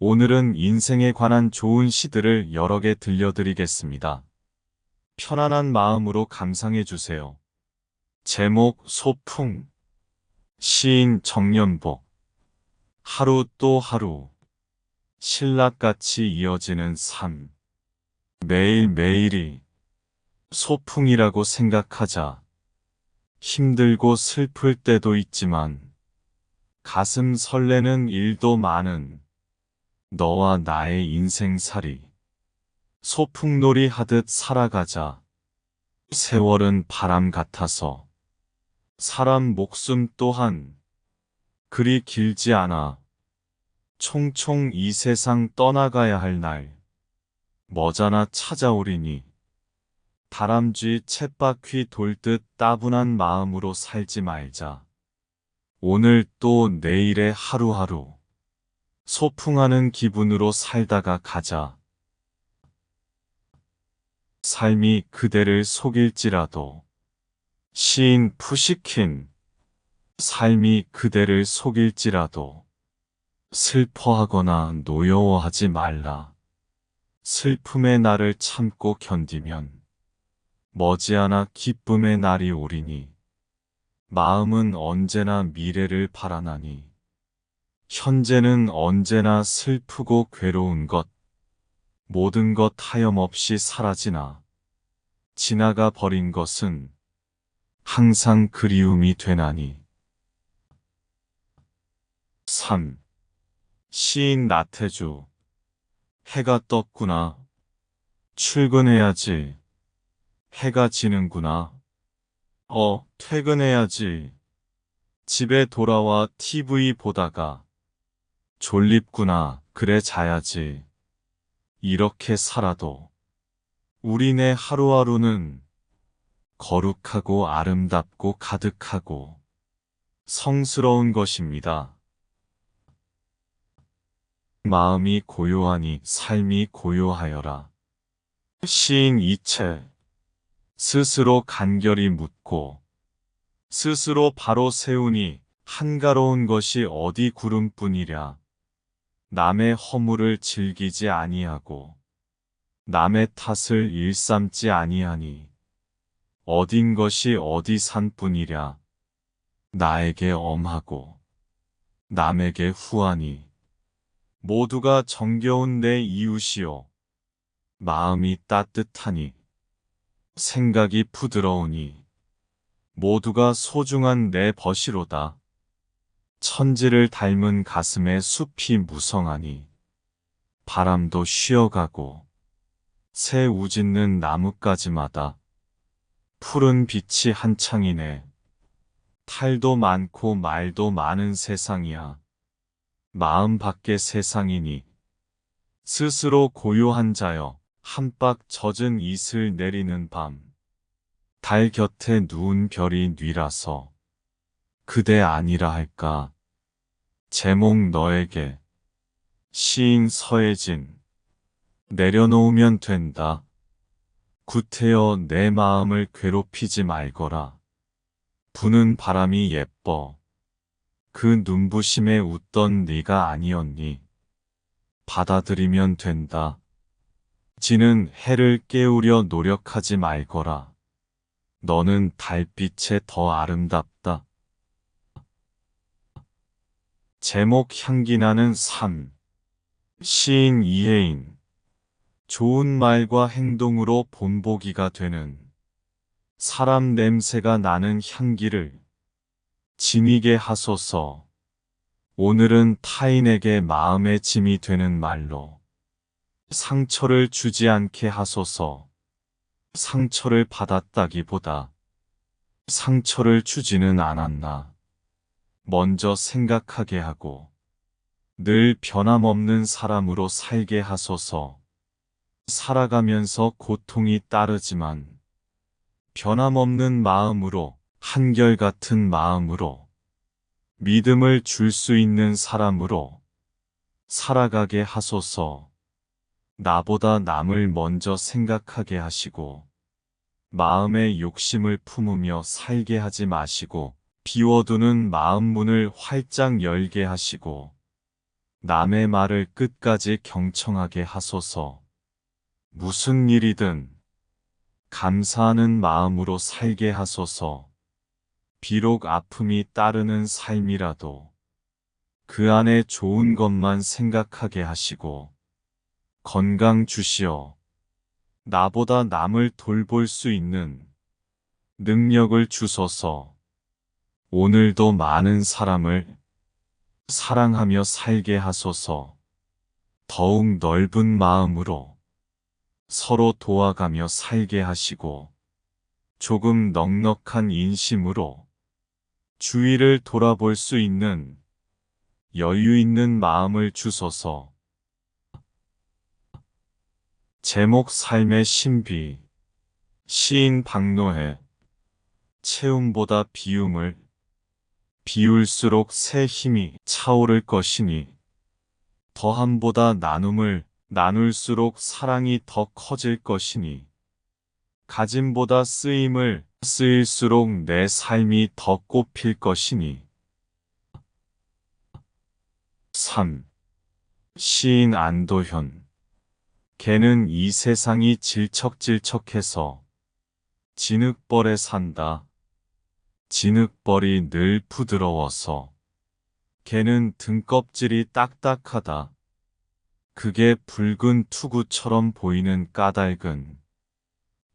오늘은 인생에 관한 좋은 시들을 여러 개 들려드리겠습니다. 편안한 마음으로 감상해 주세요. 제목 소풍. 시인 정연복. 하루 또 하루. 신락같이 이어지는 삶. 매일매일이 소풍이라고 생각하자. 힘들고 슬플 때도 있지만 가슴 설레는 일도 많은 너와 나의 인생살이. 소풍놀이 하듯 살아가자. 세월은 바람 같아서 사람 목숨 또한 그리 길지 않아. 총총 이 세상 떠나가야 할 날 머지않아 찾아오리니 다람쥐 쳇바퀴 돌듯 따분한 마음으로 살지 말자. 오늘 또 내일의 하루하루 소풍하는 기분으로 살다가 가자. 삶이 그대를 속일지라도. 시인 푸시킨. 삶이 그대를 속일지라도 슬퍼하거나 노여워하지 말라. 슬픔의 날을 참고 견디면 머지않아 기쁨의 날이 오리니 마음은 언제나 미래를 바라나니 현재는 언제나 슬프고 괴로운 것 모든 것 하염없이 사라지나 지나가 버린 것은 항상 그리움이 되나니. 3. 시인 나태주. 해가 떴구나. 출근해야지. 해가 지는구나. 퇴근해야지. 집에 돌아와 TV 보다가 졸립구나. 그래 자야지. 이렇게 살아도 우리네 하루하루는 거룩하고 아름답고 가득하고 성스러운 것입니다. 마음이 고요하니 삶이 고요하여라. 시인 이채. 스스로 간결히 묻고 스스로 바로 세우니 한가로운 것이 어디 구름뿐이랴. 남의 허물을 즐기지 아니하고 남의 탓을 일삼지 아니하니 어딘 것이 어디 산뿐이랴. 나에게 엄하고 남에게 후하니 모두가 정겨운 내 이웃이요. 마음이 따뜻하니 생각이 부드러우니 모두가 소중한 내 벗이로다. 천지를 닮은 가슴에 숲이 무성하니 바람도 쉬어가고 새 우짖는 나뭇가지마다 푸른 빛이 한창이네. 탈도 많고 말도 많은 세상이야. 마음 밖의 세상이니 스스로 고요한 자여 한박 젖은 이슬 내리는 밤 달 곁에 누운 별이 뉘라서 그대 아니라 할까. 제목 너에게. 시인 서예진. 내려놓으면 된다. 구태여 내 마음을 괴롭히지 말거라. 부는 바람이 예뻐. 그 눈부심에 웃던 네가 아니었니. 받아들이면 된다. 지는 해를 깨우려 노력하지 말거라. 너는 달빛에 더 아름답다. 제목 향기나는 삶. 시인 이혜인. 좋은 말과 행동으로 본보기가 되는 사람 냄새가 나는 향기를 지니게 하소서. 오늘은 타인에게 마음의 짐이 되는 말로 상처를 주지 않게 하소서. 상처를 받았다기보다 상처를 주지는 않았나 먼저 생각하게 하고 늘 변함없는 사람으로 살게 하소서. 살아가면서 고통이 따르지만 변함없는 마음으로 한결같은 마음으로 믿음을 줄 수 있는 사람으로 살아가게 하소서. 나보다 남을 먼저 생각하게 하시고 마음의 욕심을 품으며 살게 하지 마시고 비워두는 마음 문을 활짝 열게 하시고 남의 말을 끝까지 경청하게 하소서. 무슨 일이든 감사하는 마음으로 살게 하소서. 비록 아픔이 따르는 삶이라도 그 안에 좋은 것만 생각하게 하시고 건강 주시어 나보다 남을 돌볼 수 있는 능력을 주소서. 오늘도 많은 사람을 사랑하며 살게 하소서. 더욱 넓은 마음으로 서로 도와가며 살게 하시고 조금 넉넉한 인심으로 주위를 돌아볼 수 있는 여유 있는 마음을 주소서. 제목 삶의 신비. 시인 박노해. 채움보다 비움을 비울수록 새 힘이 차오를 것이니 더함보다 나눔을 나눌수록 사랑이 더 커질 것이니 가짐보다 쓰임을 쓰일수록 내 삶이 더 꽃필 것이니. 3. 시인 안도현. 개는 이 세상이 질척질척해서 진흙벌에 산다. 진흙벌이 늘 부드러워서 개는 등껍질이 딱딱하다. 그게 붉은 투구처럼 보이는 까닭은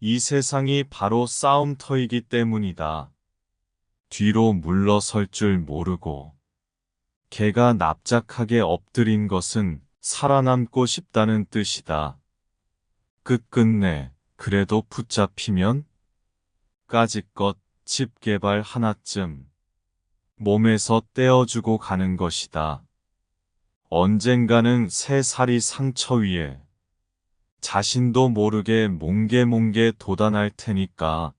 이 세상이 바로 싸움터이기 때문이다. 뒤로 물러설 줄 모르고 개가 납작하게 엎드린 것은 살아남고 싶다는 뜻이다. 끝끝내 그래도 붙잡히면 까짓것 집 개발 하나쯤 몸에서 떼어주고 가는 것이다. 언젠가는 새살이 상처 위에 자신도 모르게 몽게몽게 돋아날 테니까.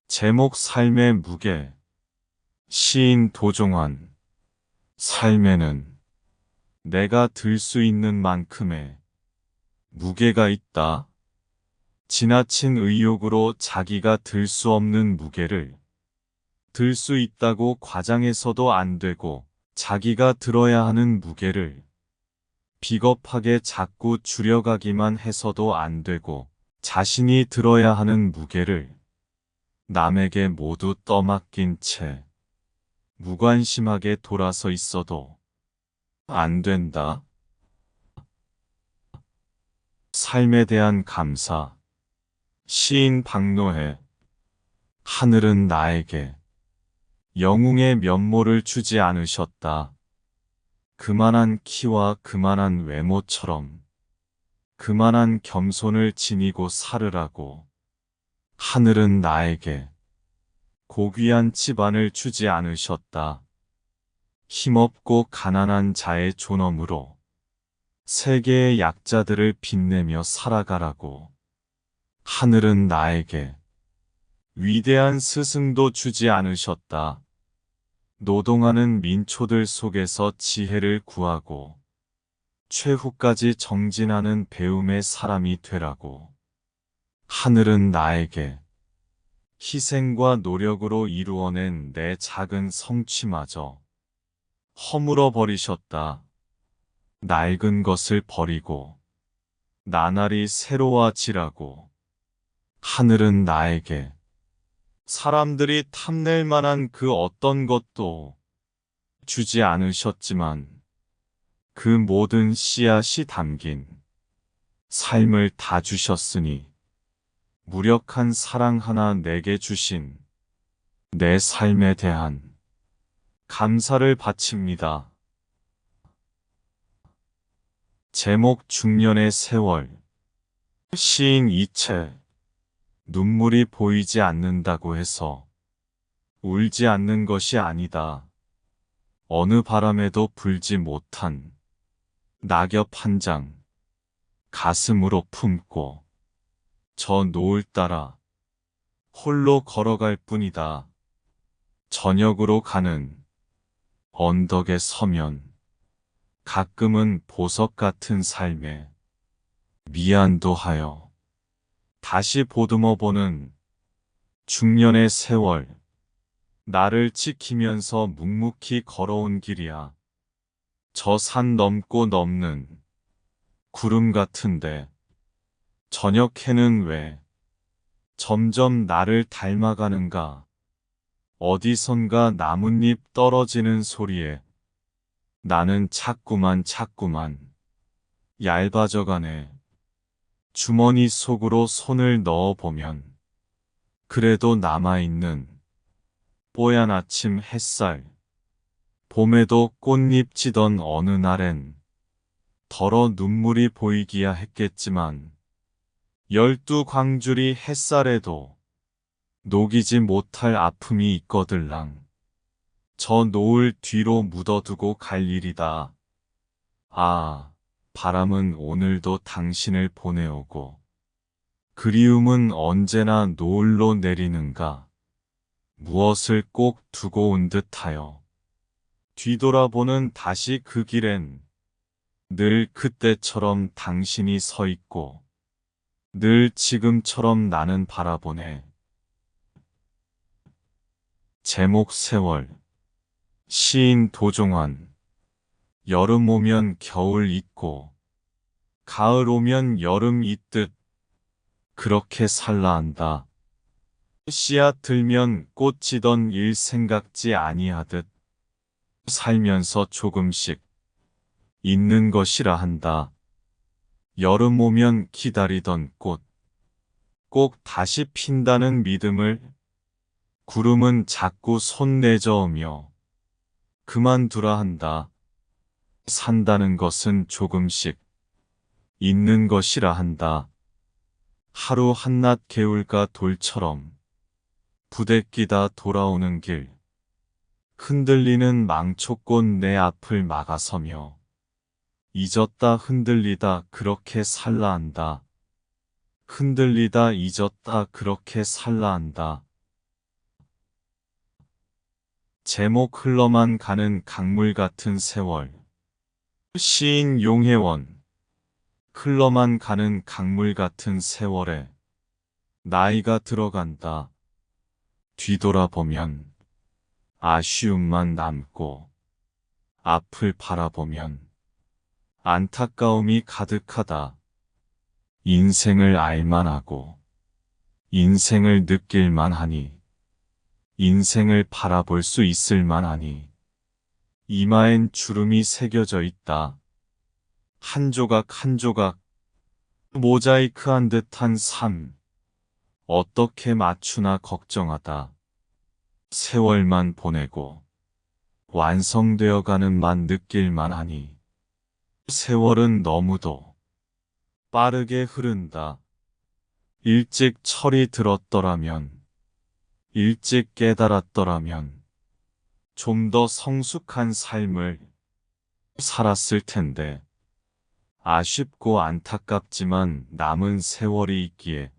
제목 삶의 무게. 시인 도종환. 삶에는 내가 들 수 있는 만큼의 무게가 있다. 지나친 의욕으로 자기가 들 수 없는 무게를 들 수 있다고 과장해서도 안 되고 자기가 들어야 하는 무게를 비겁하게 자꾸 줄여가기만 해서도 안 되고 자신이 들어야 하는 무게를 남에게 모두 떠맡긴 채 무관심하게 돌아서 있어도 안 된다. 삶에 대한 감사. 시인 박노해. 하늘은 나에게 영웅의 면모를 주지 않으셨다. 그만한 키와 그만한 외모처럼 그만한 겸손을 지니고 살으라고. 하늘은 나에게 고귀한 집안을 주지 않으셨다. 힘없고 가난한 자의 존엄으로 세계의 약자들을 빛내며 살아가라고. 하늘은 나에게 위대한 스승도 주지 않으셨다. 노동하는 민초들 속에서 지혜를 구하고 최후까지 정진하는 배움의 사람이 되라고. 하늘은 나에게 희생과 노력으로 이루어낸 내 작은 성취마저 허물어 버리셨다. 낡은 것을 버리고 나날이 새로워지라고. 하늘은 나에게 사람들이 탐낼 만한 그 어떤 것도 주지 않으셨지만 그 모든 씨앗이 담긴 삶을 다 주셨으니 무력한 사랑 하나 내게 주신 내 삶에 대한 감사를 바칩니다. 제목 중년의 세월. 시인 이채. 눈물이 보이지 않는다고 해서 울지 않는 것이 아니다. 어느 바람에도 불지 못한 낙엽 한 장 가슴으로 품고 저 노을 따라 홀로 걸어갈 뿐이다. 저녁으로 가는 언덕에 서면 가끔은 보석 같은 삶에 미안도 하여 다시 보듬어 보는 중년의 세월. 나를 지키면서 묵묵히 걸어온 길이야. 저 산 넘고 넘는 구름 같은데 저녁해는 왜 점점 나를 닮아가는가. 어디선가 나뭇잎 떨어지는 소리에 나는 자꾸만 얇아져가네. 주머니 속으로 손을 넣어보면 그래도 남아있는 뽀얀 아침 햇살. 봄에도 꽃잎 지던 어느 날엔 덜어 눈물이 보이기야 했겠지만 12광줄이 햇살에도 녹이지 못할 아픔이 있거들랑. 저 노을 뒤로 묻어두고 갈 일이다. 아, 바람은 오늘도 당신을 보내오고 그리움은 언제나 노을로 내리는가. 무엇을 꼭 두고 온 듯하여 뒤돌아보는 다시 그 길엔 늘 그때처럼 당신이 서 있고 늘 지금처럼 나는 바라보네. 제목 세월. 시인 도종환. 여름 오면 겨울 있고 가을 오면 여름 있듯 그렇게 살라 한다. 씨앗 들면 꽃 지던 일 생각지 아니하듯 살면서 조금씩 있는 것이라 한다. 여름 오면 기다리던 꽃, 꼭 다시 핀다는 믿음을 구름은 자꾸 손 내저으며 그만두라 한다. 산다는 것은 조금씩 있는 것이라 한다. 하루 한낮 개울가 돌처럼 부대끼다 돌아오는 길. 흔들리는 망초꽃 내 앞을 막아서며 잊었다 흔들리다 그렇게 살라 한다. 흔들리다 잊었다 그렇게 살라 한다. 제목 흘러만 가는 강물 같은 세월. 시인 용혜원. 흘러만 가는 강물 같은 세월에 나이가 들어간다. 뒤돌아보면 아쉬움만 남고 앞을 바라보면 안타까움이 가득하다. 인생을 알만하고 인생을 느낄만 하니 인생을 바라볼 수 있을만 하니 이마엔 주름이 새겨져 있다. 한 조각 한 조각 모자이크한 듯한 삶. 어떻게 맞추나 걱정하다. 세월만 보내고 완성되어가는 만 느낄만 하니 세월은 너무도 빠르게 흐른다. 일찍 철이 들었더라면, 일찍 깨달았더라면 좀 더 성숙한 삶을 살았을 텐데. 아쉽고 안타깝지만 남은 세월이 있기에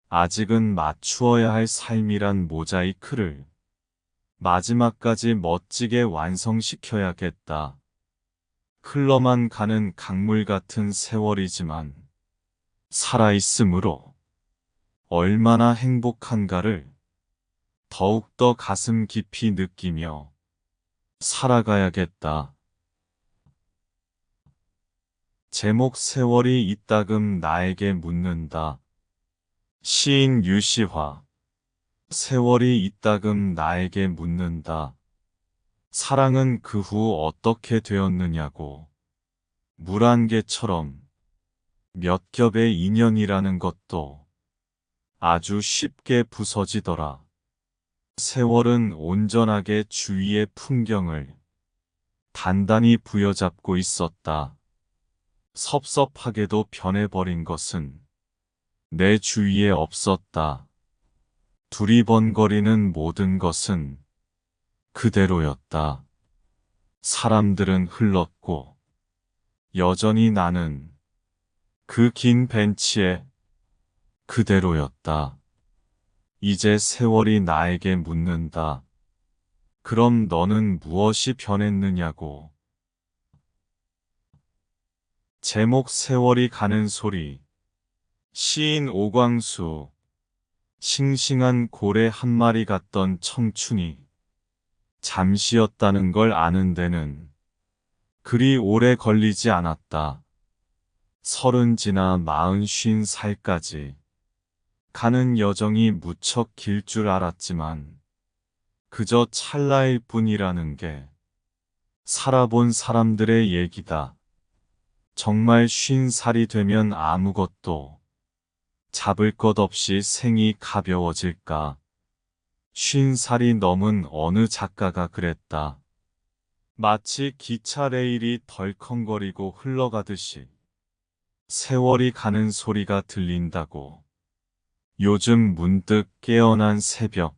아직은 맞추어야 할 삶이란 모자이크를 마지막까지 멋지게 완성시켜야겠다. 흘러만 가는 강물 같은 세월이지만 살아있으므로 얼마나 행복한가를 더욱더 가슴 깊이 느끼며 살아가야겠다. 제목 세월이 이따금 나에게 묻는다. 시인 유시화. 세월이 이따금 나에게 묻는다. 사랑은 그 후 어떻게 되었느냐고. 물 한 개처럼 몇 겹의 인연이라는 것도 아주 쉽게 부서지더라. 세월은 온전하게 주위의 풍경을 단단히 부여잡고 있었다. 섭섭하게도 변해버린 것은 내 주위에 없었다. 두리번거리는 모든 것은 그대로였다. 사람들은 흘렀고 여전히 나는 그 긴 벤치에 그대로였다. 이제 세월이 나에게 묻는다. 그럼 너는 무엇이 변했느냐고. 제목 세월이 가는 소리. 시인 오광수. 싱싱한 고래 한 마리 같던 청춘이 잠시였다는 걸 아는 데는 그리 오래 걸리지 않았다. 30 지나 40~50살까지 가는 여정이 무척 길 줄 알았지만 그저 찰나일 뿐이라는 게 살아본 사람들의 얘기다. 정말 50살이 되면 아무것도 잡을 것 없이 생이 가벼워질까? 50살이 넘은 어느 작가가 그랬다. 마치 기차 레일이 덜컹거리고 흘러가듯이 세월이 가는 소리가 들린다고. 요즘 문득 깨어난 새벽,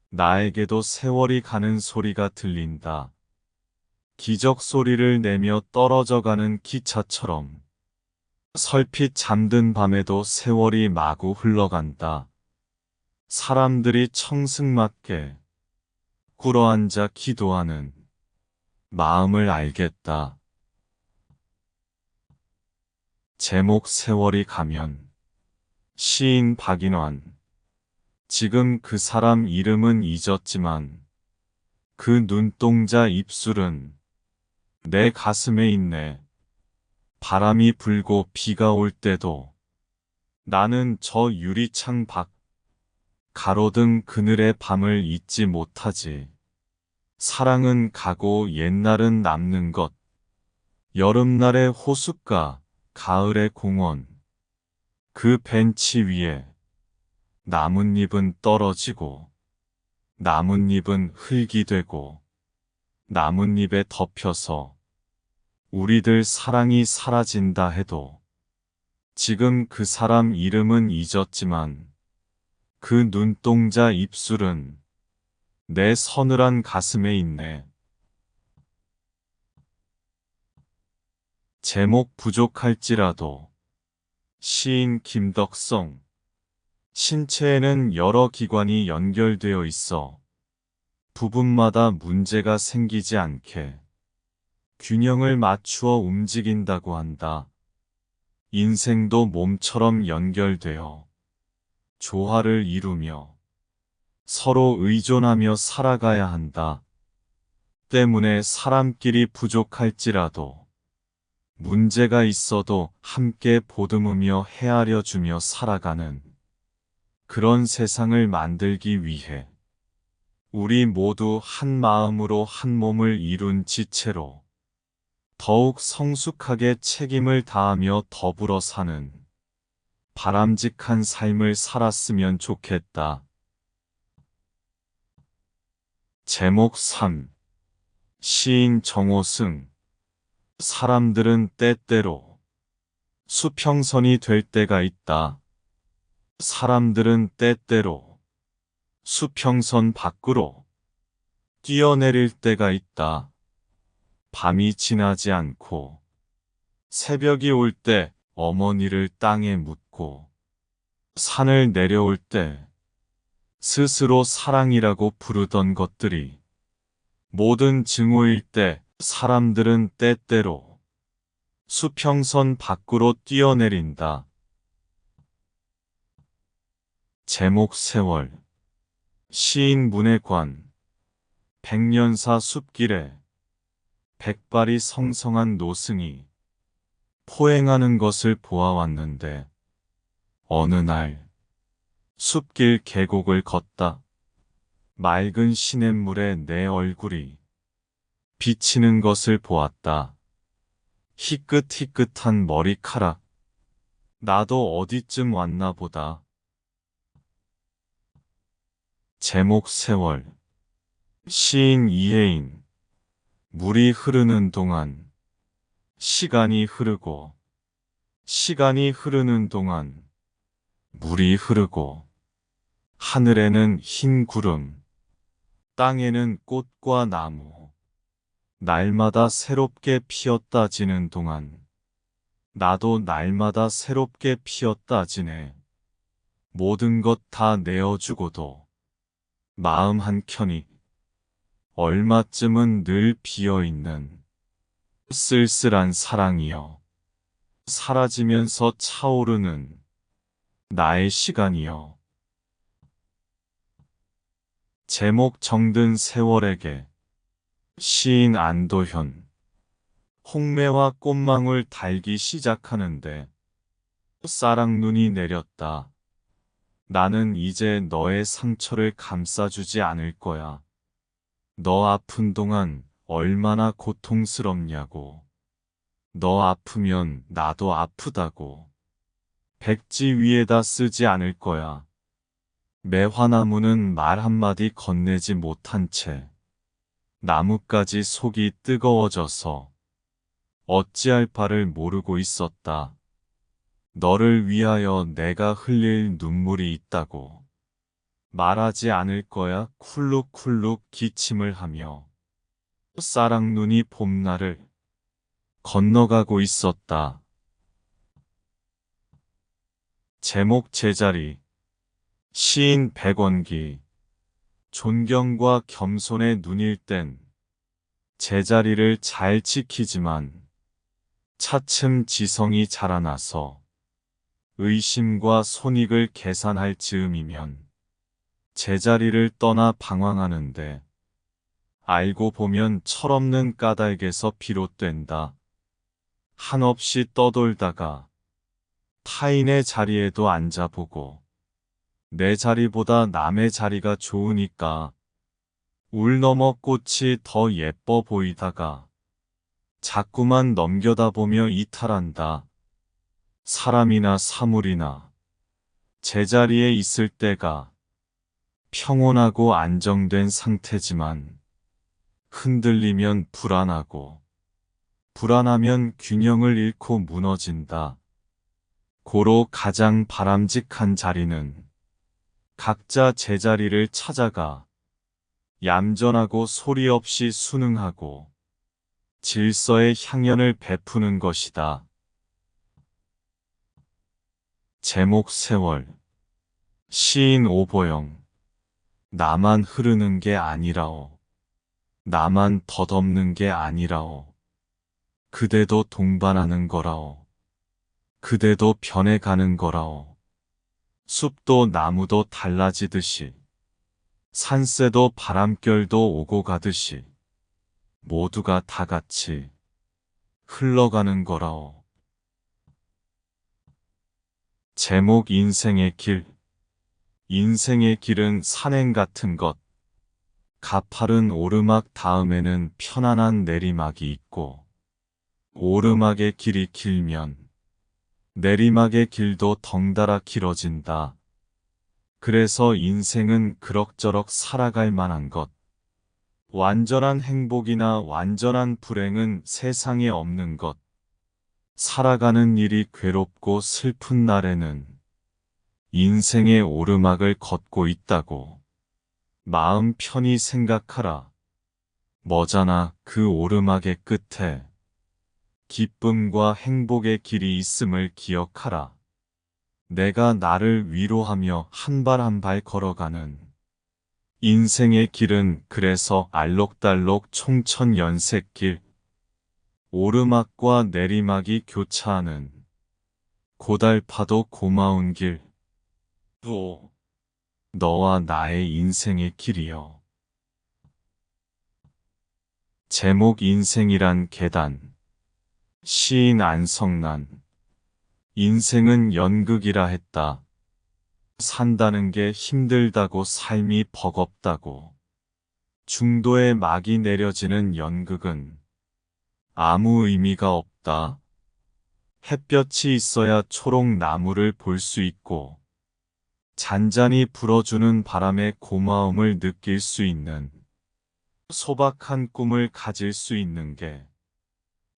나에게도 세월이 가는 소리가 들린다. 기적 소리를 내며 떨어져가는 기차처럼 설핏 잠든 밤에도 세월이 마구 흘러간다. 사람들이 청승맞게 꿇어앉아 기도하는 마음을 알겠다. 제목 세월이 가면 시인 박인환. 지금 그 사람 이름은 잊었지만 그 눈동자 입술은 내 가슴에 있네. 바람이 불고 비가 올 때도 나는 저 유리창 밖 가로등 그늘의 밤을 잊지 못하지. 사랑은 가고 옛날은 남는 것. 여름날의 호숫가, 가을의 공원. 그 벤치 위에 나뭇잎은 떨어지고 나뭇잎은 흙이 되고 나뭇잎에 덮여서 우리들 사랑이 사라진다 해도 지금 그 사람 이름은 잊었지만 그 눈동자 입술은 내 서늘한 가슴에 있네. 제목 부족할지라도. 시인 김덕성. 신체에는 여러 기관이 연결되어 있어 부분마다 문제가 생기지 않게 균형을 맞추어 움직인다고 한다. 인생도 몸처럼 연결되어 조화를 이루며 서로 의존하며 살아가야 한다. 때문에 사람끼리 부족할지라도 문제가 있어도 함께 보듬으며 헤아려 주며 살아가는 그런 세상을 만들기 위해 우리 모두 한 마음으로 한 몸을 이룬 지체로 더욱 성숙하게 책임을 다하며 더불어 사는 바람직한 삶을 살았으면 좋겠다. 제목 3. 시인 정호승. 사람들은 때때로 수평선이 될 때가 있다. 사람들은 때때로 수평선 밖으로 뛰어내릴 때가 있다. 밤이 지나지 않고 새벽이 올 때 어머니를 땅에 묻고 산을 내려올 때 스스로 사랑이라고 부르던 것들이 모든 증오일 때 사람들은 때때로 수평선 밖으로 뛰어내린다. 제목 세월. 시인 문혜관. 백년사 숲길에 백발이 성성한 노승이 포행하는 것을 보아왔는데 어느 날 숲길 계곡을 걷다 맑은 시냇물에 내 얼굴이 비치는 것을 보았다. 희끗희끗한 머리카락. 나도 어디쯤 왔나 보다. 제목 세월. 시인 이혜인. 물이 흐르는 동안 시간이 흐르고 시간이 흐르는 동안 물이 흐르고 하늘에는 흰 구름, 땅에는 꽃과 나무, 날마다 새롭게 피었다 지는 동안 나도 날마다 새롭게 피었다 지네. 모든 것 다 내어주고도 마음 한켠이 얼마쯤은 늘 비어있는 쓸쓸한 사랑이여. 사라지면서 차오르는 나의 시간이여. 제목 정든 세월에게. 시인 안도현. 홍매와 꽃망울 달기 시작하는데 쌀랑눈이 내렸다. 나는 이제 너의 상처를 감싸주지 않을 거야. 너 아픈 동안 얼마나 고통스럽냐고. 너 아프면 나도 아프다고. 백지 위에다 쓰지 않을 거야. 매화나무는 말 한마디 건네지 못한 채 나뭇가지 속이 뜨거워져서 어찌할 바를 모르고 있었다. 너를 위하여 내가 흘릴 눈물이 있다고. 말하지 않을 거야. 쿨룩쿨룩 기침을 하며 쌀랑눈이 봄날을 건너가고 있었다. 제목 제자리. 시인 백원기. 존경과 겸손의 눈일 땐 제자리를 잘 지키지만 차츰 지성이 자라나서 의심과 손익을 계산할 즈음이면 제자리를 떠나 방황하는데 알고 보면 철없는 까닭에서 비롯된다. 한없이 떠돌다가 타인의 자리에도 앉아보고 내 자리보다 남의 자리가 좋으니까 울 넘어 꽃이 더 예뻐 보이다가 자꾸만 넘겨다 보며 이탈한다. 사람이나 사물이나 제자리에 있을 때가 평온하고 안정된 상태지만 흔들리면 불안하고 불안하면 균형을 잃고 무너진다. 고로 가장 바람직한 자리는 각자 제자리를 찾아가 얌전하고 소리 없이 순응하고 질서의 향연을 베푸는 것이다. 제목 세월. 시인 오보영. 나만 흐르는 게 아니라오. 나만 덧없는 게 아니라오. 그대도 동반하는 거라오. 그대도 변해가는 거라오. 숲도 나무도 달라지듯이 산새도 바람결도 오고 가듯이 모두가 다 같이 흘러가는 거라오. 제목 인생의 길. 인생의 길은 산행 같은 것. 가파른 오르막 다음에는 편안한 내리막이 있고 오르막의 길이 길면 내리막의 길도 덩달아 길어진다. 그래서 인생은 그럭저럭 살아갈 만한 것. 완전한 행복이나 완전한 불행은 세상에 없는 것. 살아가는 일이 괴롭고 슬픈 날에는 인생의 오르막을 걷고 있다고 마음 편히 생각하라. 머잖아 그 오르막의 끝에 기쁨과 행복의 길이 있음을 기억하라. 내가 나를 위로하며 한 발 한 발 걸어가는 인생의 길은 그래서 알록달록 총천연색길. 오르막과 내리막이 교차하는 고달파도 고마운 길. 또 너와 나의 인생의 길이여. 제목 인생이란 계단. 시인 안성난. 인생은 연극이라 했다. 산다는 게 힘들다고 삶이 버겁다고. 중도에 막이 내려지는 연극은 아무 의미가 없다. 햇볕이 있어야 초록 나무를 볼 수 있고 잔잔히 불어주는 바람의 고마움을 느낄 수 있는 소박한 꿈을 가질 수 있는 게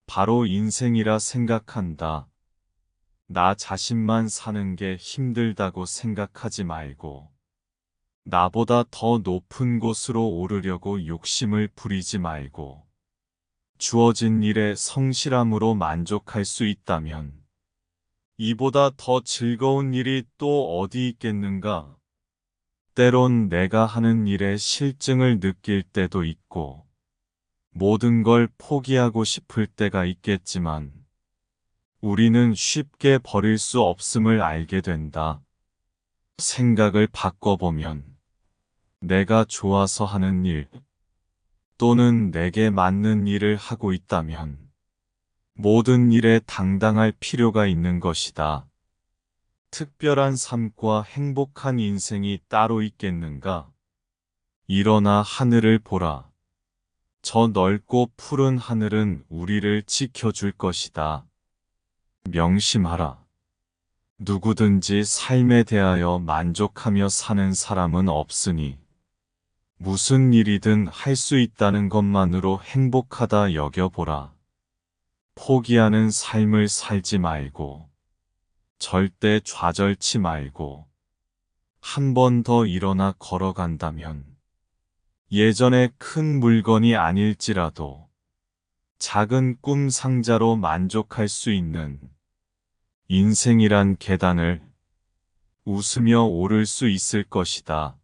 바로 인생이라 생각한다. 나 자신만 사는 게 힘들다고 생각하지 말고 나보다 더 높은 곳으로 오르려고 욕심을 부리지 말고 주어진 일에 성실함으로 만족할 수 있다면 이보다 더 즐거운 일이 또 어디 있겠는가? 때론 내가 하는 일에 실증을 느낄 때도 있고 모든 걸 포기하고 싶을 때가 있겠지만 우리는 쉽게 버릴 수 없음을 알게 된다. 생각을 바꿔보면 내가 좋아서 하는 일, 또는 내게 맞는 일을 하고 있다면 모든 일에 당당할 필요가 있는 것이다. 특별한 삶과 행복한 인생이 따로 있겠는가? 일어나 하늘을 보라. 저 넓고 푸른 하늘은 우리를 지켜줄 것이다. 명심하라. 누구든지 삶에 대하여 만족하며 사는 사람은 없으니 무슨 일이든 할 수 있다는 것만으로 행복하다 여겨보라. 포기하는 삶을 살지 말고 절대 좌절치 말고 한 번 더 일어나 걸어간다면 예전에 큰 물건이 아닐지라도 작은 꿈 상자로 만족할 수 있는 인생이란 계단을 웃으며 오를 수 있을 것이다.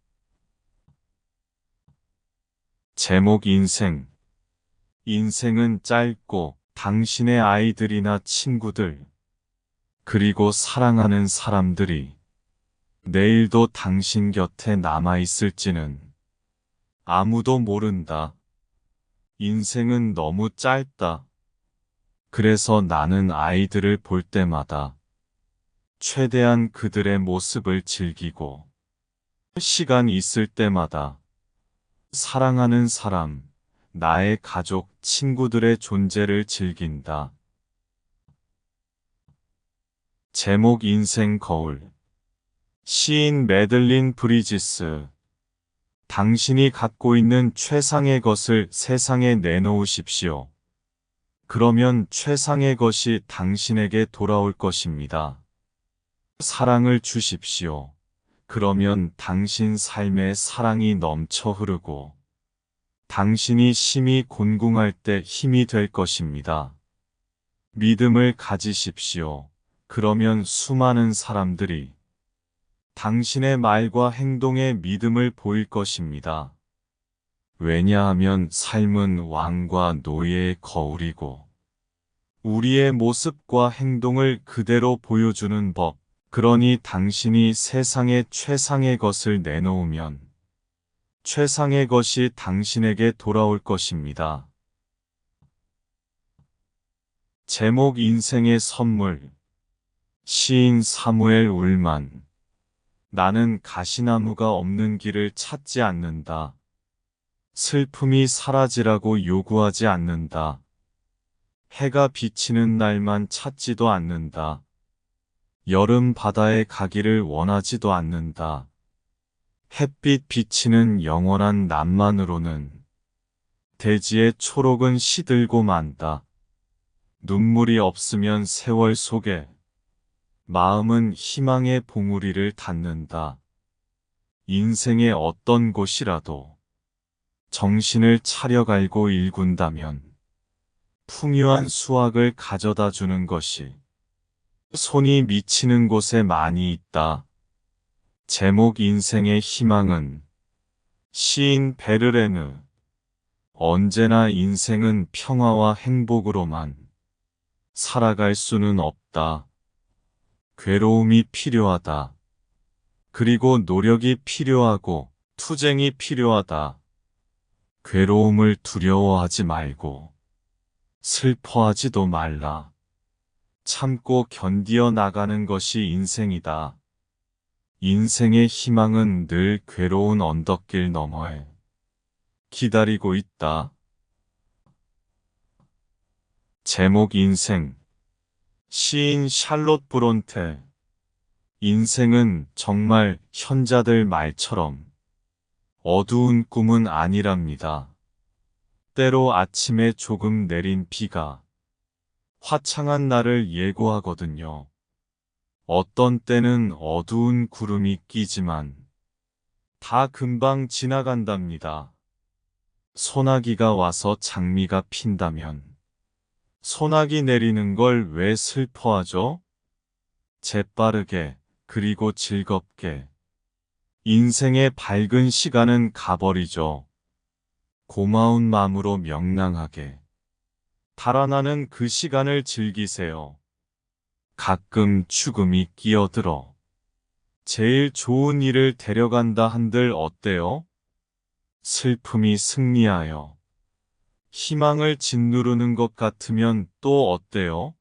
제목 인생. 인생은 짧고 당신의 아이들이나 친구들, 그리고 사랑하는 사람들이 내일도 당신 곁에 남아있을지는 아무도 모른다. 인생은 너무 짧다. 그래서 나는 아이들을 볼 때마다 최대한 그들의 모습을 즐기고 시간 있을 때마다 사랑하는 사람, 나의 가족, 친구들의 존재를 즐긴다. 제목 인생 거울. 시인 매들린 브리지스. 당신이 갖고 있는 최상의 것을 세상에 내놓으십시오. 그러면 최상의 것이 당신에게 돌아올 것입니다. 사랑을 주십시오. 그러면 당신 삶에 사랑이 넘쳐 흐르고 당신이 심히 곤궁할 때 힘이 될 것입니다. 믿음을 가지십시오. 그러면 수많은 사람들이 당신의 말과 행동에 믿음을 보일 것입니다. 왜냐하면 삶은 왕과 노예의 거울이고 우리의 모습과 행동을 그대로 보여주는 법. 그러니 당신이 세상에 최상의 것을 내놓으면 최상의 것이 당신에게 돌아올 것입니다. 제목 인생의 선물. 시인 사무엘 울만. 나는 가시나무가 없는 길을 찾지 않는다. 슬픔이 사라지라고 요구하지 않는다. 해가 비치는 날만 찾지도 않는다. 여름 바다에 가기를 원하지도 않는다. 햇빛 비치는 영원한 낮만으로는 대지의 초록은 시들고 만다. 눈물이 없으면 세월 속에 마음은 희망의 봉우리를 닫는다. 인생의 어떤 곳이라도 정신을 차려갈고 일군다면 풍요한 수확을 가져다 주는 것이 손이 미치는 곳에 많이 있다. 제목 인생의 희망은 시인 베르레느. 언제나 인생은 평화와 행복으로만 살아갈 수는 없다. 괴로움이 필요하다. 그리고 노력이 필요하고 투쟁이 필요하다. 괴로움을 두려워하지 말고 슬퍼하지도 말라. 참고 견디어 나가는 것이 인생이다. 인생의 희망은 늘 괴로운 언덕길 너머에 기다리고 있다. 제목 인생. 시인 샬롯 브론테. 인생은 정말 현자들 말처럼 어두운 꿈은 아니랍니다. 때로 아침에 조금 내린 비가 화창한 날을 예고하거든요. 어떤 때는 어두운 구름이 끼지만 다 금방 지나간답니다. 소나기가 와서 장미가 핀다면 소나기 내리는 걸 왜 슬퍼하죠? 재빠르게 그리고 즐겁게 인생의 밝은 시간은 가버리죠. 고마운 마음으로 명랑하게 달아나는 그 시간을 즐기세요. 가끔 죽음이 끼어들어 제일 좋은 일을 데려간다 한들 어때요? 슬픔이 승리하여 희망을 짓누르는 것 같으면 또 어때요?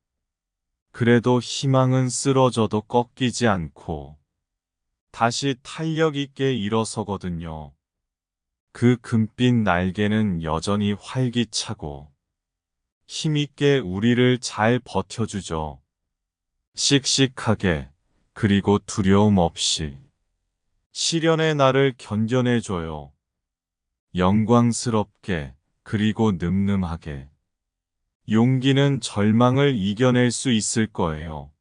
그래도 희망은 쓰러져도 꺾이지 않고 다시 탄력 있게 일어서거든요. 그 금빛 날개는 여전히 활기차고 힘있게 우리를 잘 버텨주죠. 씩씩하게, 그리고 두려움 없이 시련의 날을 견뎌내줘요. 영광스럽게, 그리고 늠름하게. 용기는 절망을 이겨낼 수 있을 거예요.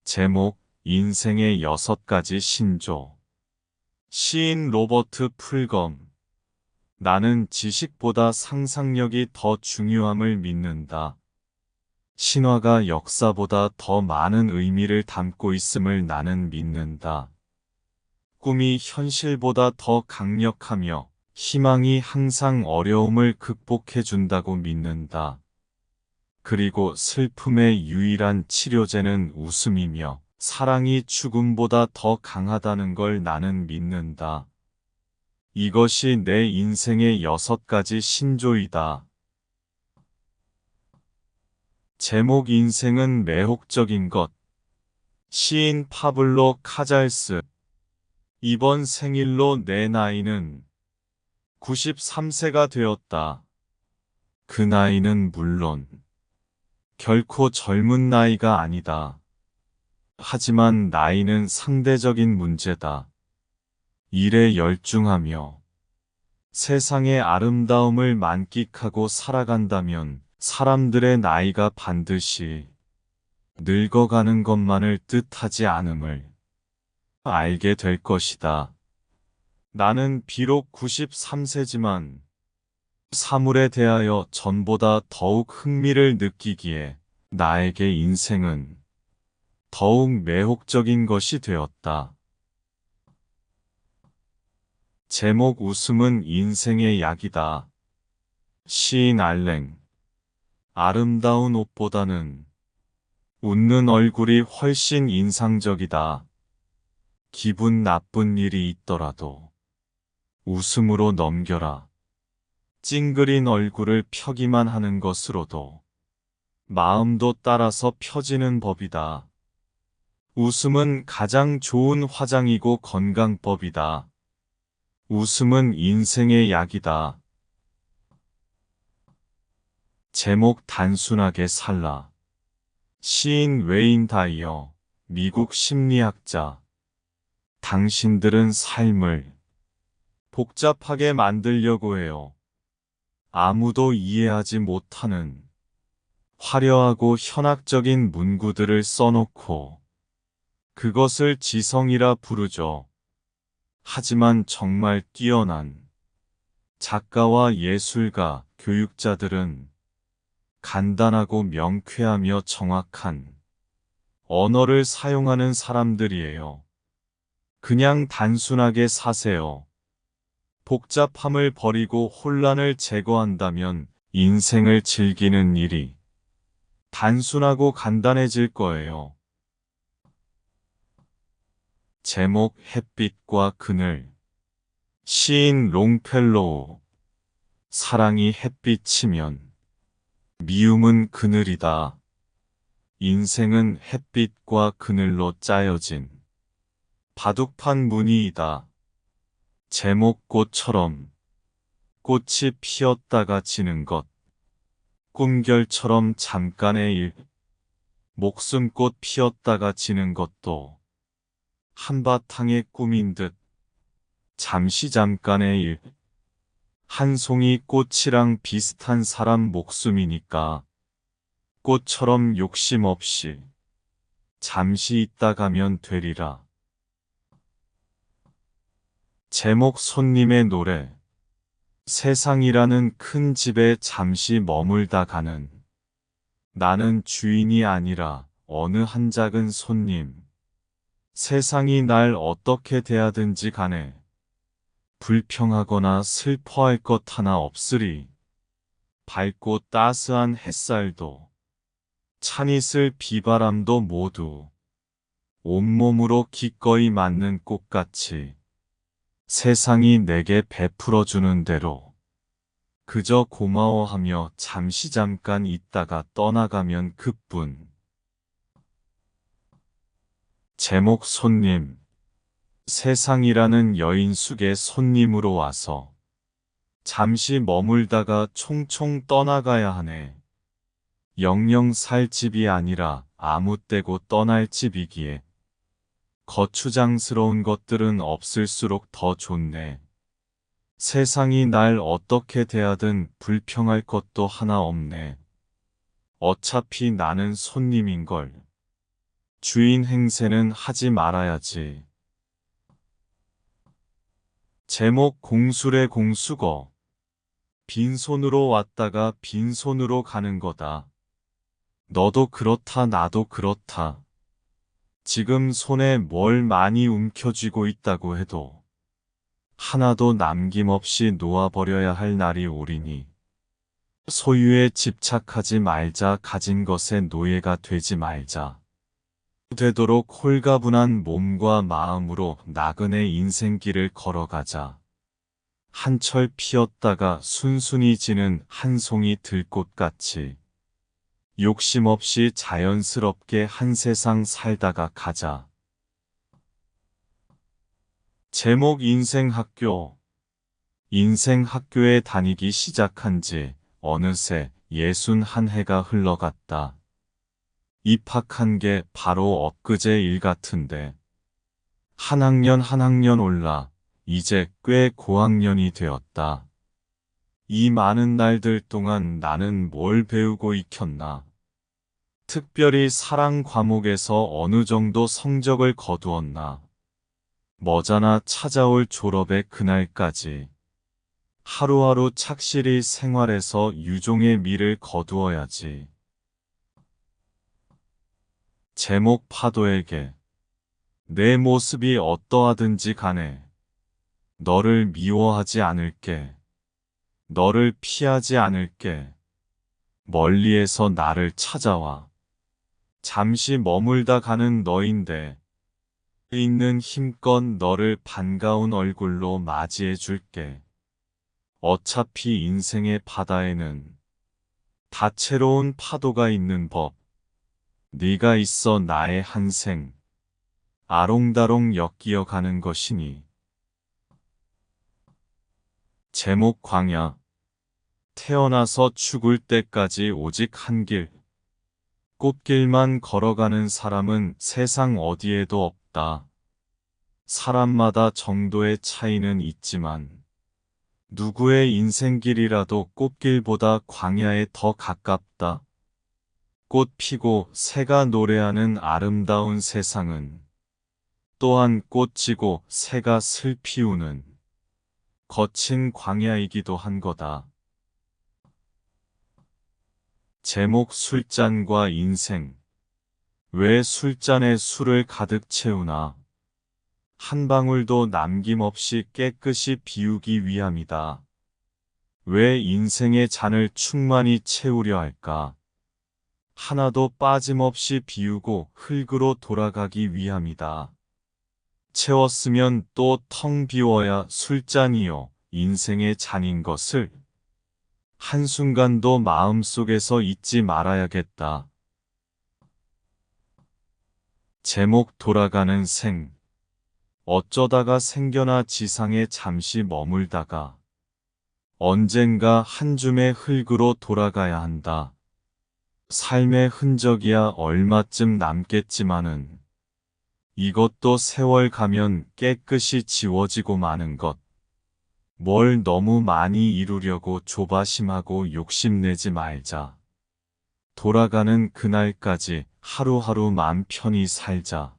제목, 인생의 6가지 신조. 시인 로버트 풀검. 나는 지식보다 상상력이 더 중요함을 믿는다. 신화가 역사보다 더 많은 의미를 담고 있음을 나는 믿는다. 꿈이 현실보다 더 강력하며 희망이 항상 어려움을 극복해 준다고 믿는다. 그리고 슬픔의 유일한 치료제는 웃음이며 사랑이 죽음보다 더 강하다는 걸 나는 믿는다. 이것이 내 인생의 6가지 신조이다. 제목 인생은 매혹적인 것. 시인 파블로 카잘스. 이번 생일로 내 나이는 93세가 되었다. 그 나이는 물론 결코 젊은 나이가 아니다. 하지만 나이는 상대적인 문제다. 일에 열중하며 세상의 아름다움을 만끽하고 살아간다면 사람들의 나이가 반드시 늙어가는 것만을 뜻하지 않음을 알게 될 것이다. 나는 비록 93세지만 사물에 대하여 전보다 더욱 흥미를 느끼기에 나에게 인생은 더욱 매혹적인 것이 되었다. 제목 웃음은 인생의 약이다. 시인 알랭. 아름다운 옷보다는 웃는 얼굴이 훨씬 인상적이다. 기분 나쁜 일이 있더라도 웃음으로 넘겨라. 찡그린 얼굴을 펴기만 하는 것으로도 마음도 따라서 펴지는 법이다. 웃음은 가장 좋은 화장이고 건강법이다. 웃음은 인생의 약이다. 제목 단순하게 살라. 시인 웨인 다이어, 미국 심리학자. 당신들은 삶을 복잡하게 만들려고 해요. 아무도 이해하지 못하는 화려하고 현학적인 문구들을 써놓고 그것을 지성이라 부르죠. 하지만 정말 뛰어난 작가와 예술가, 교육자들은 간단하고 명쾌하며 정확한 언어를 사용하는 사람들이에요. 그냥 단순하게 사세요. 복잡함을 버리고 혼란을 제거한다면 인생을 즐기는 일이 단순하고 간단해질 거예요. 제목 햇빛과 그늘. 시인 롱펠로우. 사랑이 햇빛이면 미움은 그늘이다. 인생은 햇빛과 그늘로 짜여진 바둑판 무늬이다. 제목 꽃처럼. 꽃이 피었다가 지는 것. 꿈결처럼 잠깐의 일. 목숨꽃 피었다가 지는 것도 한바탕의 꿈인 듯. 잠시 잠깐의 일. 한 송이 꽃이랑 비슷한 사람 목숨이니까 꽃처럼 욕심 없이 잠시 있다 가면 되리라. 제목 손님의 노래. 세상이라는 큰 집에 잠시 머물다 가는 나는 주인이 아니라 어느 한 작은 손님. 세상이 날 어떻게 대하든지 간에 불평하거나 슬퍼할 것 하나 없으리. 밝고 따스한 햇살도 찬 이슬 비바람도 모두 온몸으로 기꺼이 맞는 꽃같이 세상이 내게 베풀어 주는 대로 그저 고마워하며 잠깐 있다가 떠나가면 그뿐. 제목 손님. 세상이라는 여인숙의 손님으로 와서 잠시 머물다가 총총 떠나가야 하네. 영영 살 집이 아니라 아무 때고 떠날 집이기에 거추장스러운 것들은 없을수록 더 좋네. 세상이 날 어떻게 대하든 불평할 것도 하나 없네. 어차피 나는 손님인걸. 주인 행세는 하지 말아야지. 제목 공술의 공수거. 빈손으로 왔다가 빈손으로 가는 거다. 너도 그렇다 나도 그렇다. 지금 손에 뭘 많이 움켜쥐고 있다고 해도 하나도 남김없이 놓아버려야 할 날이 오리니 소유에 집착하지 말자. 가진 것의 노예가 되지 말자. 되도록 홀가분한 몸과 마음으로 나그네 인생길을 걸어가자. 한철 피었다가 순순히 지는 한 송이 들꽃같이 욕심 없이 자연스럽게 한 세상 살다가 가자. 제목 인생학교. 인생학교에 다니기 시작한 지 어느새 61해가 흘러갔다. 입학한 게 바로 엊그제 일 같은데 한 학년 올라 이제 꽤 고학년이 되었다. 이 많은 날들 동안 나는 뭘 배우고 익혔나? 특별히 사랑 과목에서 어느 정도 성적을 거두었나? 머지않아 찾아올 졸업의 그날까지 하루하루 착실히 생활해서 유종의 미를 거두어야지. 제목 파도에게. 내 모습이 어떠하든지 간에 너를 미워하지 않을게. 너를 피하지 않을게. 멀리에서 나를 찾아와. 잠시 머물다 가는 너인데 있는 힘껏 너를 반가운 얼굴로 맞이해 줄게. 어차피 인생의 바다에는 다채로운 파도가 있는 법. 네가 있어 나의 한생 아롱다롱 엮이어 가는 것이니. 제목 광야. 태어나서 죽을 때까지 오직 한 길. 꽃길만 걸어가는 사람은 세상 어디에도 없다. 사람마다 정도의 차이는 있지만 누구의 인생길이라도 꽃길보다 광야에 더 가깝다. 꽃 피고 새가 노래하는 아름다운 세상은 또한 꽃 지고 새가 슬 피우는 거친 광야이기도 한 거다. 제목 술잔과 인생. 왜 술잔에 술을 가득 채우나? 한 방울도 남김없이 깨끗이 비우기 위함이다. 왜 인생의 잔을 충만히 채우려 할까? 하나도 빠짐없이 비우고 흙으로 돌아가기 위함이다. 채웠으면 또 텅 비워야 술잔이요 인생의 잔인 것을 한순간도 마음속에서 잊지 말아야겠다. 제목 돌아가는 생. 어쩌다가 생겨나 지상에 잠시 머물다가 언젠가 한 줌의 흙으로 돌아가야 한다. 삶의 흔적이야 얼마쯤 남겠지만은 이것도 세월 가면 깨끗이 지워지고 마는 것. 뭘 너무 많이 이루려고 조바심하고 욕심내지 말자. 돌아가는 그날까지 하루하루 맘 편히 살자.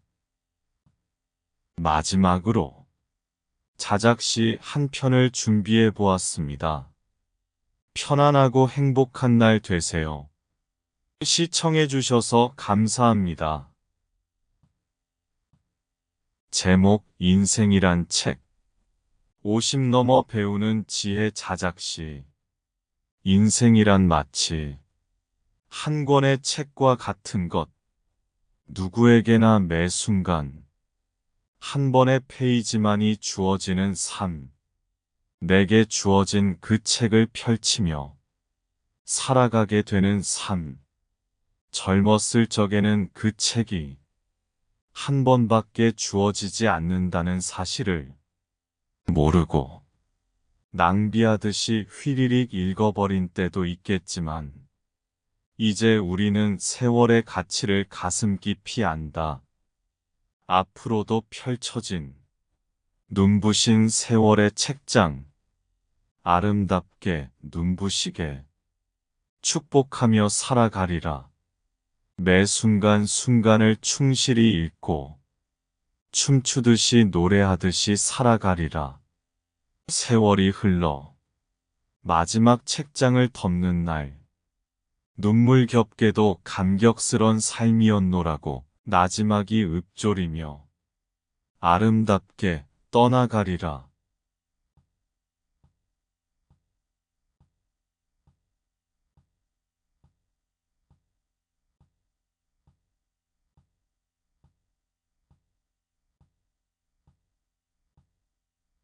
마지막으로 자작시 한 편을 준비해 보았습니다. 편안하고 행복한 날 되세요. 시청해 주셔서 감사합니다. 제목 인생이란 책. 50 넘어 배우는 지혜 자작시. 인생이란 마치 한 권의 책과 같은 것. 누구에게나 매 순간 한 번의 페이지만이 주어지는 삶. 내게 주어진 그 책을 펼치며 살아가게 되는 삶. 젊었을 적에는 그 책이 한 번밖에 주어지지 않는다는 사실을 모르고 낭비하듯이 휘리릭 읽어버린 때도 있겠지만 이제 우리는 세월의 가치를 가슴 깊이 안다. 앞으로도 펼쳐진 눈부신 세월의 책장, 아름답게 눈부시게 축복하며 살아가리라. 매 순간순간을 충실히 읽고 춤추듯이 노래하듯이 살아가리라. 세월이 흘러 마지막 책장을 덮는 날, 눈물겹게도 감격스런 삶이었노라고 나지막이 읊조리며 아름답게 떠나가리라.